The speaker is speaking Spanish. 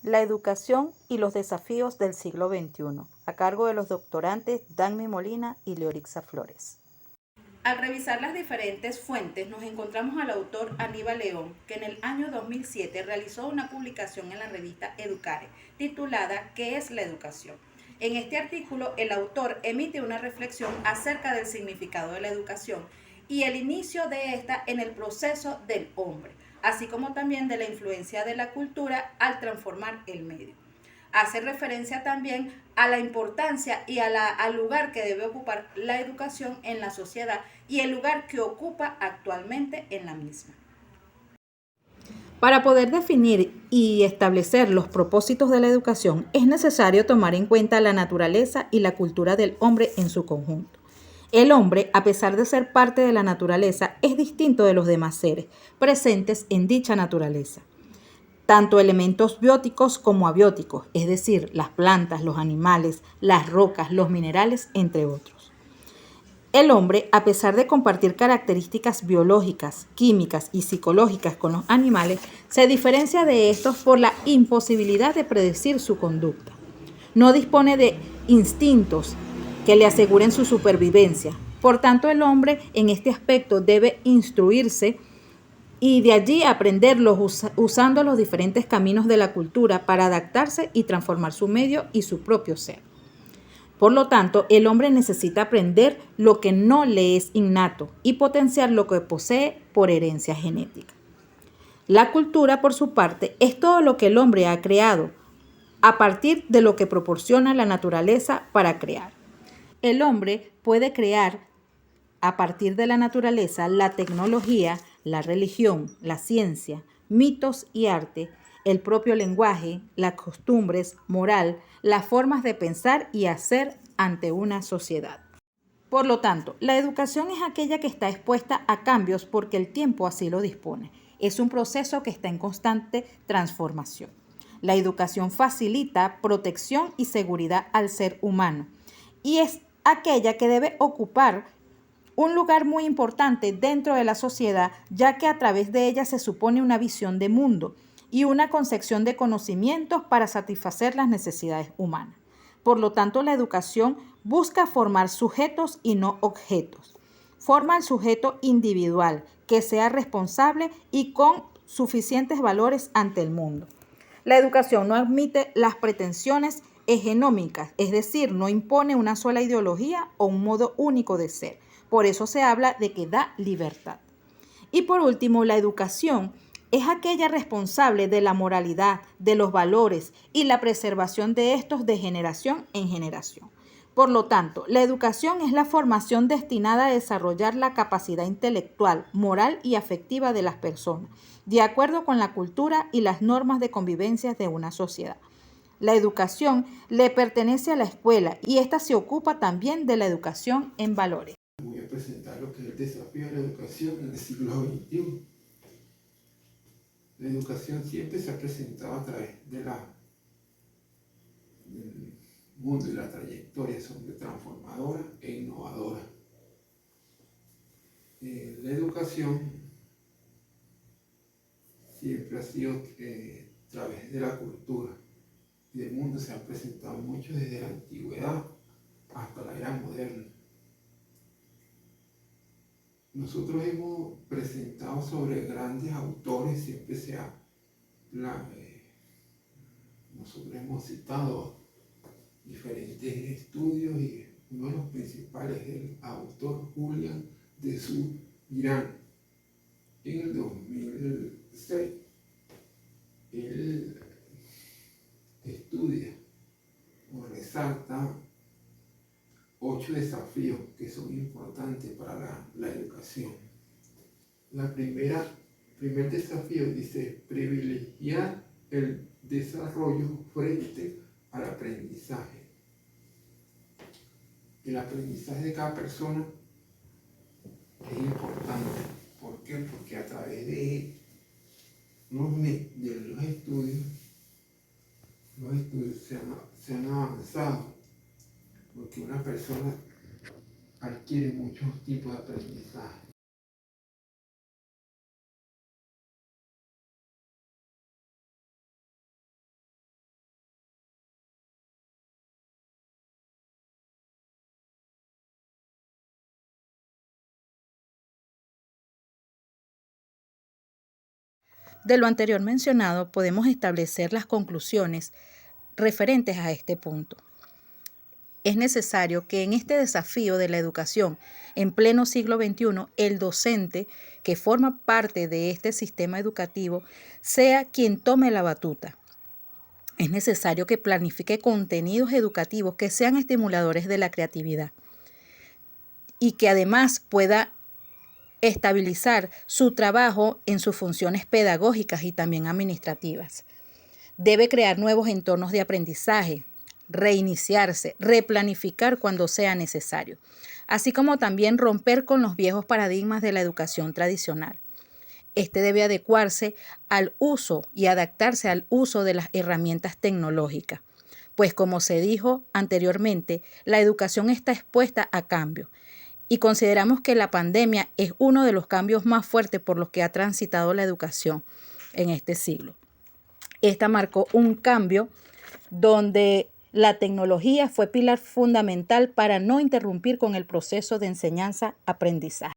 La educación y los desafíos del siglo XXI, a cargo de los doctorantes Dagmy Molina y Leorixa Flores. Al revisar las diferentes fuentes nos encontramos al autor Aníbal León, que en el año 2007 realizó una publicación en la revista Educare, titulada ¿Qué es la educación? En este artículo el autor emite una reflexión acerca del significado de la educación y el inicio de esta en el proceso del hombre, así como también de la influencia de la cultura al transformar el medio. Hace referencia también a la importancia y al lugar que debe ocupar la educación en la sociedad y el lugar que ocupa actualmente en la misma. Para poder definir y establecer los propósitos de la educación, es necesario tomar en cuenta la naturaleza y la cultura del hombre en su conjunto. El hombre, a pesar de ser parte de la naturaleza, es distinto de los demás seres presentes en dicha naturaleza. Tanto elementos bióticos como abióticos, es decir, las plantas, los animales, las rocas, los minerales, entre otros. El hombre, a pesar de compartir características biológicas, químicas y psicológicas con los animales, se diferencia de estos por la imposibilidad de predecir su conducta. No dispone de instintos que le aseguren su supervivencia. Por tanto, el hombre en este aspecto debe instruirse y de allí aprenderlos usando los diferentes caminos de la cultura para adaptarse y transformar su medio y su propio ser. Por lo tanto, el hombre necesita aprender lo que no le es innato y potenciar lo que posee por herencia genética. La cultura, por su parte, es todo lo que el hombre ha creado a partir de lo que proporciona la naturaleza para crear. El hombre puede crear a partir de la naturaleza la tecnología, la religión, la ciencia, mitos y arte, el propio lenguaje, las costumbres, moral, las formas de pensar y hacer ante una sociedad. Por lo tanto, la educación es aquella que está expuesta a cambios porque el tiempo así lo dispone. Es un proceso que está en constante transformación. La educación facilita protección y seguridad al ser humano y es aquella que debe ocupar un lugar muy importante dentro de la sociedad, ya que a través de ella se supone una visión de mundo y una concepción de conocimientos para satisfacer las necesidades humanas. Por lo tanto, la educación busca formar sujetos y no objetos. Forma al sujeto individual, que sea responsable y con suficientes valores ante el mundo. La educación no admite las pretensiones hegemónicas, es decir, no impone una sola ideología o un modo único de ser. Por eso se habla de que da libertad. Y por último, la educación es aquella responsable de la moralidad, de los valores y la preservación de estos de generación en generación. Por lo tanto, la educación es la formación destinada a desarrollar la capacidad intelectual, moral y afectiva de las personas, de acuerdo con la cultura y las normas de convivencia de una sociedad. La educación le pertenece a la escuela y ésta se ocupa también de la educación en valores. Voy a presentar lo que es el desafío de la educación en el siglo XXI. La educación siempre se ha presentado a través del mundo y la trayectoria son de transformadora e innovadora. La educación siempre ha sido a través de la cultura y del mundo se ha presentado mucho desde la antigüedad hasta la era moderna. Nosotros hemos presentado sobre grandes autores, nosotros hemos citado diferentes estudios y uno de los principales es el autor Julian de Subirán. En el 2006, él estudia o resalta 8 desafíos que son importantes para la educación. Primer desafío dice privilegiar el desarrollo frente al aprendizaje. El aprendizaje de cada persona es importante. ¿Por qué? Porque a través de los estudios se han avanzado. Porque una persona adquiere muchos tipos de aprendizaje. De lo anterior mencionado, podemos establecer las conclusiones referentes a este punto. Es necesario que en este desafío de la educación en pleno siglo XXI, el docente que forma parte de este sistema educativo sea quien tome la batuta. Es necesario que planifique contenidos educativos que sean estimuladores de la creatividad y que además pueda estabilizar su trabajo en sus funciones pedagógicas y también administrativas. Debe crear nuevos entornos de aprendizaje, reiniciarse, replanificar cuando sea necesario, así como también romper con los viejos paradigmas de la educación tradicional. Este debe adecuarse al uso y adaptarse al uso de las herramientas tecnológicas, pues como se dijo anteriormente, la educación está expuesta a cambio y consideramos que la pandemia es uno de los cambios más fuertes por los que ha transitado la educación en este siglo. Esta marcó un cambio donde la tecnología fue pilar fundamental para no interrumpir con el proceso de enseñanza-aprendizaje.